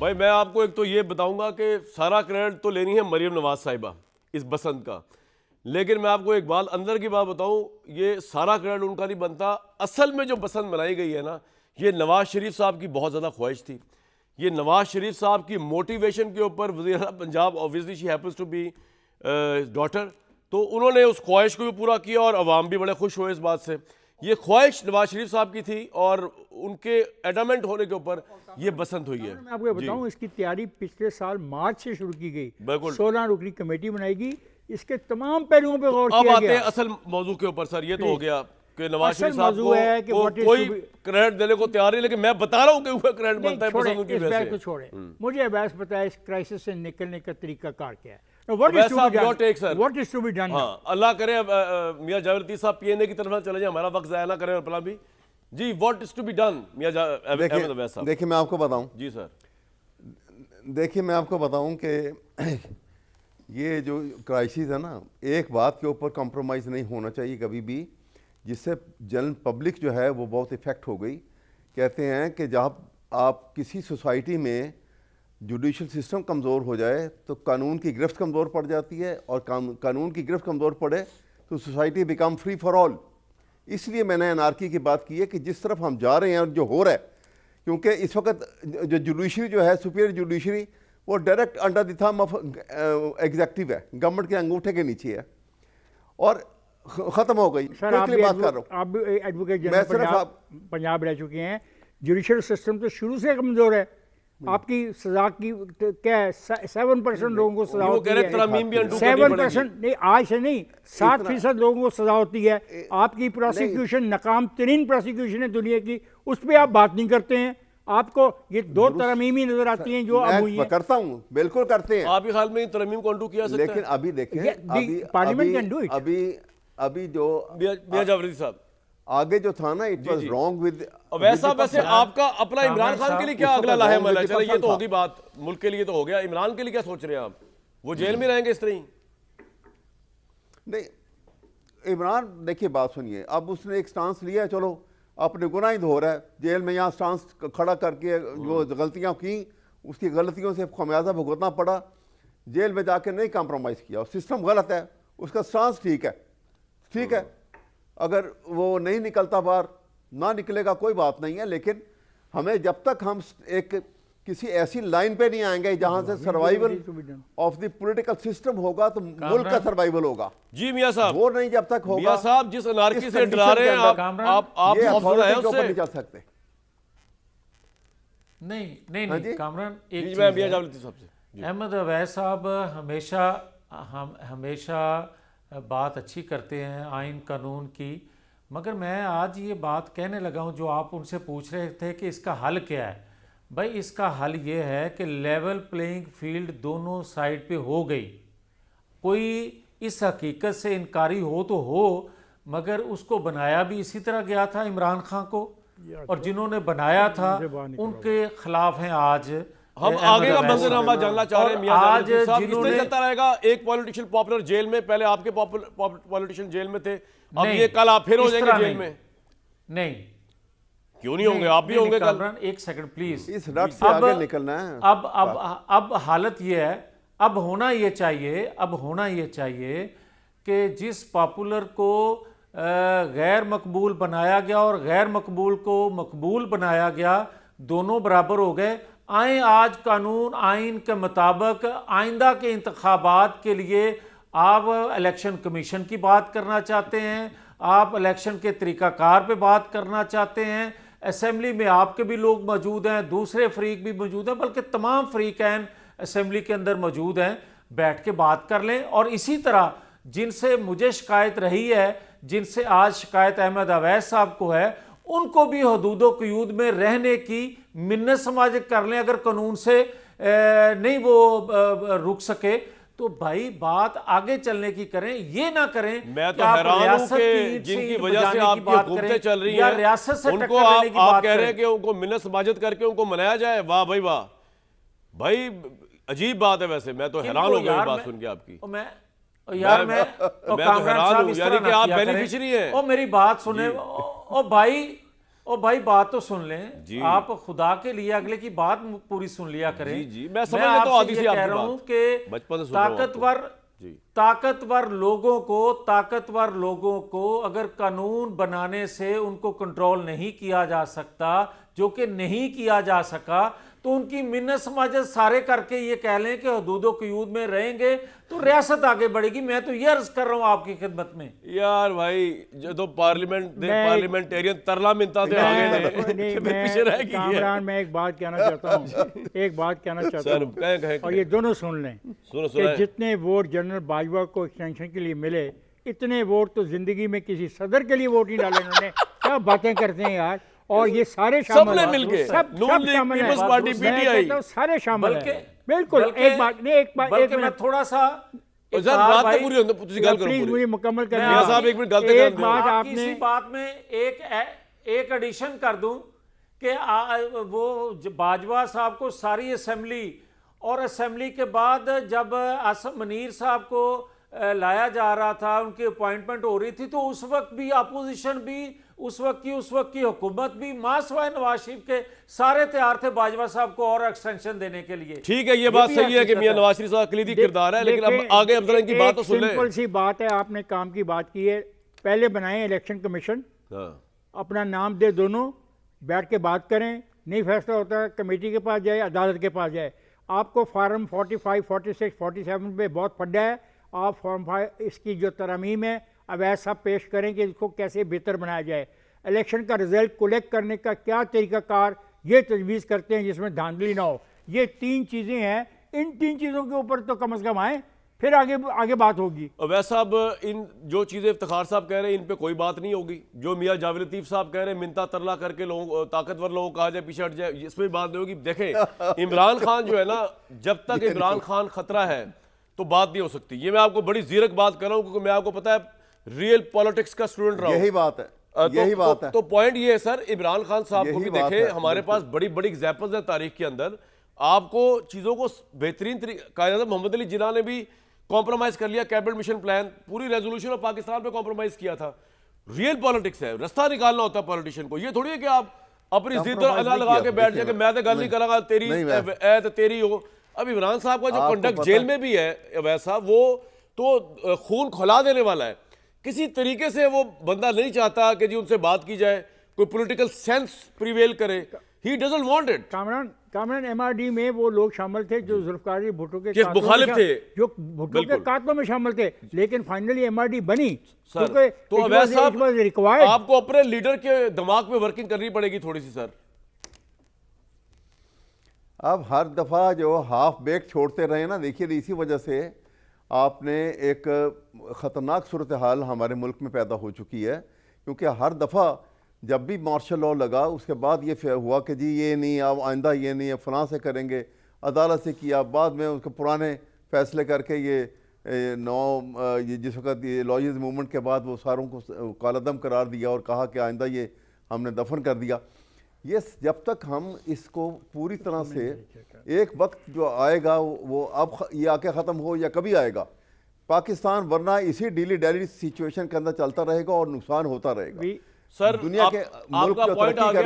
भाई मैं आपको एक तो ये बताऊंगा कि सारा क्रेडिट तो लेनी है मरियम नवाज साहिबा इस बसंत का, लेकिन मैं आपको एक बात अंदर की बात बताऊं, ये सारा क्रेडिट उनका नहीं बनता। असल में जो बसंत मनाई गई है ना, ये नवाज शरीफ साहब की बहुत ज़्यादा ख्वाहिश थी। ये नवाज शरीफ साहब की मोटिवेशन के ऊपर वज़ीर आला Punjab, obviously she happens to be daughter, तो उन्होंने उस ख्वाहिश को भी पूरा किया और अवाम भी बड़े खुश हुए इस बात से। ये ख्वाहिश नवाज शरीफ साहब की थी और उनके एडमेंट होने के ऊपर ये बसंत हुई है। मैं आपको बताऊं, इसकी तैयारी पिछले साल मार्च से शुरू की गई। बिल्कुल 16 रुकनी कमेटी बनाएगी, इसके तमाम पहलुओं पे गौर अब किया आते हैं गया। असल मौजू के ऊपर। सर ये तो हो गया कि नवाज असल शरीफ साहब मौजू है कि को what is कोई to be- क्रेडिट देने को तैयार नहीं, लेकिन मैं बता रहा हूँ कि ऊपर क्रेडिट नहीं, बनता है छोड़ें, पसंद उनकी इस वजह बात को से। छोड़ें। मुझे अवैस पता है इस क्राइसिस से निकलने का तरीका कार क्या है। What is Awais to be साहब, done? your take, sir. What is to be done now? हाँ, अल्लाह करे मियां जावेद लतीफ साहब पीएनए की तरफ ना चले जाए, हमारा वक्त ज़ाया ना करें। अपना भी जी, what is to be done मियां अहमद अवैस साहब। देखिए मैं आपको बताऊं, जी सर। देखिए मैं आपको बताऊं कि ये जो क्राइसिस है ना, एक बात के ऊपर कॉम्प्रोमाइज़ नहीं होना चाहिए कभी भी, जिससे जनरल पब्लिक जो है वो बहुत इफ़ेक्ट हो गई। कहते हैं कि जब आप किसी सोसाइटी में जुडिशल सिस्टम कमज़ोर हो जाए तो कानून की गिरफ्त कमज़ोर पड़ जाती है, और कानून की गिरफ्त कमज़ोर पड़े तो society become free for all. इसलिए मैंने एनार्की की बात की है कि जिस तरफ हम जा रहे हैं और जो हो रहा है, क्योंकि इस वक्त जो जुडिशरी जो है, सुपीरियर जुडिशरी, वो direct under the thumb of executive है, गवर्नमेंट के अंगूठे के नीचे है और ख़त्म हो गई। सर आप क्विकली बात कर रहा हूँ, आप भी एडवोकेट मैं जनरल सिर्फ पंजाब रह चुके हैं। जुडिशल सिस्टम तो शुरू से कमजोर है। आपकी सजा की क्या है, 7% लोगों को सजा वो होती कह रहे है। तरमीम भी undo करनी 7% नहीं, आज से नहीं, 7% लोगों को सजा होती है। आपकी प्रोसिक्यूशन नाकाम तरीन प्रोसिक्यूशन है दुनिया की, उस पर आप बात नहीं करते हैं। आपको ये दो तरमीम ही नजर आती हैं जो अब हुई मैं है। करता हूँ, बिल्कुल करते हैं, आपके ख्याल में तरमीम को अंडू किया सकता लेकिन है? अभी देखें, Yeah, Parliament can do it. अभी जो मियां जावेद लतीफ साहब, आगे जो था ना, इट वाज रॉन्ग विद वैसा वैसे आपका अपना इमरान खान के लिए क्या अगला लाहेमल है? चलो ये तो था। होगी बात, मुल्क के लिए तो हो गया। इमरान के लिए क्या सोच रहे हैं आप? वो जेल में रहेंगे इस तरह ही? नहीं, इमरान देखिए बात सुनिए, अब उसने एक स्टांस लिया है, चलो अपने गुनाह ही धो रहा है, जेल में यहाँ स्टांस खड़ा करके जो गलतियाँ की उसकी गलतियों से खमियाजा भुगतना पड़ा, जेल में जाके नहीं कॉम्प्रोमाइज़ किया। और सिस्टम गलत है, उसका स्टांस ठीक है, ठीक है, अगर वो नहीं निकलता बाहर, ना निकलेगा कोई बात नहीं है, लेकिन हमें जब तक हम एक किसी ऐसी लाइन पे नहीं आएंगे जहां से survival of the political system होगा तो मुल्क का सर्वाइवल होगा। जी मियां साहब, वो नहीं जब तक होगा। मियां साहब जिस अनारकी इस से डरा रहे हैं आप ये खौफजदा हैं अथॉरिटी के ऊपर नहीं उससे? चल सकते। नहीं नहीं हाँ नहीं जी? कामरान, एक जी चीज़ मैं है। मियां जावेद लतीफ साहब से। अहमद अवैस साहब हमेशा बात अच्छी करते हैं आइन कानून की, मगर मैं आज ये बात कहने लगा हूँ जो आप उनसे पूछ रहे थे कि इसका हल क्या है। भाई इसका हल ये है कि लेवल प्लेइंग फील्ड दोनों साइड पे हो गई। कोई इस हकीकत से इनकारी हो तो हो, मगर उसको बनाया भी इसी तरह गया था इमरान खान को, और जिन्होंने बनाया था उनके खिलाफ हैं आज। हम आगे का मंजरनामा जानना चाह रहे हैं मियां आज जावेद लतीफ साहब। इस तरह जिन्होंने चलता रहेगा? एक पॉलिटिशियन पॉपुलर जेल में, पहले आपके पॉलिटिशियन जेल में थे, अब नहीं, ये कल आप फिर हो इस जाएंगे तरह जेल नहीं। में? नहीं क्यों नहीं होंगे? आप भी नहीं, होंगे कल। कामरान एक सेकंड प्लीज। इस रट से आगे निकलना है। अब हालत ये है, अब होना ये चाहिए कि जिस पॉपुलर को गैर मकबूल बनाया गया और गैर मकबूल को मकबूल बनाया गया, दोनों बराबर हो गए। आए आज कानून आइन के मुताबिक आइंदा के इंतखाबात के लिए आप इलेक्शन कमीशन की बात करना चाहते हैं, आप इलेक्शन के तरीक़ाकार पे बात करना चाहते हैं, असेंबली में आपके भी लोग मौजूद हैं, दूसरे फरीक भी मौजूद हैं, बल्कि तमाम फरीकैन असेंबली के अंदर मौजूद हैं, बैठ के बात कर लें। और इसी तरह जिनसे मुझे शिकायत रही है, जिनसे आज शिकायत अहमद अवैस साहब को है, उनको भी हदूदो क़यूद में रहने की मिन्नत समाजिक कर लें। अगर कानून से नहीं वो रुक सके तो भाई बात आगे चलने की करें, ये ना करें। मैं तो हैरान हूं कि जिनकी वजह से आपकी हुकूमतें चल रही हैं, रियासत से उनको टक्कर लेने की आप बात कह रहे हैं करें। कि उनको मिन्नत समाजत करके उनको मनाया जाए। वाह भाई वाह, भाई अजीब बात है। वैसे मैं तो हैरान हो गया बात सुन के आपकी। यार मैं तो हैरान हूं, यानी कि आप बेनिफिशियरी हैं। ओ मेरी बात सुने, ओ भाई ओ भाई बात तो सुन लें जी। आप, खुदा के लिए अगले की बात पूरी सुन लिया करें। जी, जी, मैं समझ लेता हूं आपसे आदि से ये आपकी कह रहा हूं बात। कि बचपन से सुन रहा हूं आपको। जी। ताकतवर लोगों को अगर कानून बनाने से उनको कंट्रोल नहीं किया जा सकता, जो कि नहीं किया जा सका, तो उनकी मिन्नत समाजत सारे करके ये कह लें कि हदूदो क़यूद में रहेंगे तो रियासत आगे बढ़ेगी। मैं तो ये अर्ज कर रहा हूं आपकी खिदमत में। यार भाई जो तो पार्लियामेंटेरियन तरला मिलता थे आगे ने फिर पीछे रह गई है। कामरान, मैं एक बात कहना चाहता हूँ, एक बात कहना चाहता सर हूँ, कहें और ये दोनों सुन लें सुनो कि जितने वोट जनरल बाजवा को एक्सटेंशन के लिए मिले, इतने वोट तो जिंदगी में किसी सदर के लिए वोट नहीं डाले इन्होंने। क्या बातें करते हैं यार। और ये सारे शामिल सबने हैं। मिलके, सब नून लीग, शामिल हैं। पीपल्स पार्टी, मैं पीटीआई, कहता हूं सारे शामिल बल्कि हैं। बिल्कुल एक बात नहीं, एक बल्कि मैं मिनट थोड़ा सा और सर बात तो पूरी होने तुझे गल करो प्लीज पूरी। मुझे मुकम्मल करने मियां दो। साहब एक मिनट गलती एक कर बात दो। आपने इसी बात में एक एडिशन कर दूं कि वो बाजवा साहब को सारी असेंबली, और असेंबली के बाद जब आसम मनीर साहब को लाया जा रहा था, उनकी अपॉइंटमेंट हो रही थी, तो उस वक्त भी अपोजिशन भी, उस वक्त की हुकूमत भी, मासवाए नवाज शरीफ के सारे तैयार थे बाजवा साहब को और एक्सटेंशन देने के लिए। ठीक है, ये बात भी सही है कि हकीकत मियां नवाज शरीफ साहब कलीदी किरदार है, लेकिन अब देखें, आगे अफजल इनकी बात तो सुन लें। सिंपल सी बात है, आपने काम की बात की है। पहले बनाएं इलेक्शन कमीशन, हाँ। अपना नाम दे, दोनों बैठ के बात करें, नहीं फैसला होता कमेटी के पास जाए, अदालत के पास जाए। आपको फार्म 45, 46, 47 पे बहुत पड्डा है। आप फॉर्म 5 इसकी जो तरमीम है अवैध साहब पेश करें कि इसको कैसे बेहतर बनाया जाए। इलेक्शन का रिजल्ट कलेक्ट करने का क्या तरीकाकार ये तजवीज़ करते हैं जिसमें धांधली ना हो। ये 3 चीज़ें हैं, इन 3 चीज़ों के ऊपर तो कम से कम आए, फिर आगे बात होगी। वैसे अब इन जो चीज़ें इफ्तिखार साहब कह रहे हैं इन पे कोई बात नहीं होगी। जो मियां जावेद लतीफ़ साहब कह रहे हैं मिन्नता तरला करके लोगों ताकतवर लोगों को कहा जाए पीछे हट जाए, इसमें बात नहीं होगी। देखें इमरान खान जो है ना, जब तक इमरान खान खतरा है तो बात नहीं हो सकती। ये मैं आपको बड़ी जीरक बात कर रहा हूँ क्योंकि मैं आपको पता है रियल पॉलिटिक्स का स्टूडेंट रहा हूँ। यही बात है, यही बात है। तो पॉइंट ये है सर, इमरान खान साहब को यही भी बात देखें, है, हमारे पास बड़ी बड़ी एग्जाम्पल्स है तारीख के अंदर। आपको चीज़ों को बेहतरीन तरीके, कायदा मोहम्मद अली जिन्ना ने भी कॉम्प्रोमाइज कर लिया, कैबिनेट मिशन प्लान, पूरी रेजोल्यूशन ऑफ पाकिस्तान पे कॉम्प्रोमाइज किया था। रियल पॉलिटिक्स है, रास्ता निकालना होता है पॉलिटिशियन को। ये थोड़ी है कि आप अपनी जिद और अना लगा के बैठ जाके मैं तो गल नहीं करांगा, तेरी ऐ तो तेरी हो। अब इमरान साहब का जो कंडक्ट जेल में भी है वैसा, वो तो खून खौला देने वाला है। किसी तरीके से वो बंदा नहीं चाहता कि जी उनसे बात की जाए, कोई पॉलिटिकल सेंस प्रिवेल करे। He doesn't want it. Kamran MRD में वो लोग शामिल थे जो जुल्फकार भुट्टो के मुखालिफ थे, जो भुट्टो के कातलों में शामिल थे, लेकिन फाइनली MRD बनी। सर तो अवैध साहब रिक्वायर्ड आपको अपने लीडर के दिमाग पे वर्किंग करनी पड़ेगी थोड़ी सी सर। अब हर दफ़ा जो हाफ बेक छोड़ते रहे ना, देखिए इसी वजह से आपने एक ख़तरनाक सूरत हाल हमारे मुल्क में पैदा हो चुकी है। क्योंकि हर दफ़ा जब भी मार्शल लॉ लगा उसके बाद ये हुआ कि जी ये नहीं, अब आइंदा ये नहीं है, फलां से करेंगे, अदालत से किया, बाद में उसके पुराने फैसले करके ये जिस वक्त ये लॉयर्स मूवमेंट के बाद वो सारों को कालादम करार दिया और कहा कि आइंदा ये हमने दफन कर दिया। ये जब तक हम इसको पूरी तरह से, एक वक्त जो आएगा वो अब ये आके ख़त्म हो या कभी आएगा, पाकिस्तान वरना इसी डीली डैली सिचुएशन के अंदर चलता रहेगा और नुकसान होता रहेगा। सर दुनिया के मुल्क आपका जो पॉइंट तरक्की आ गया।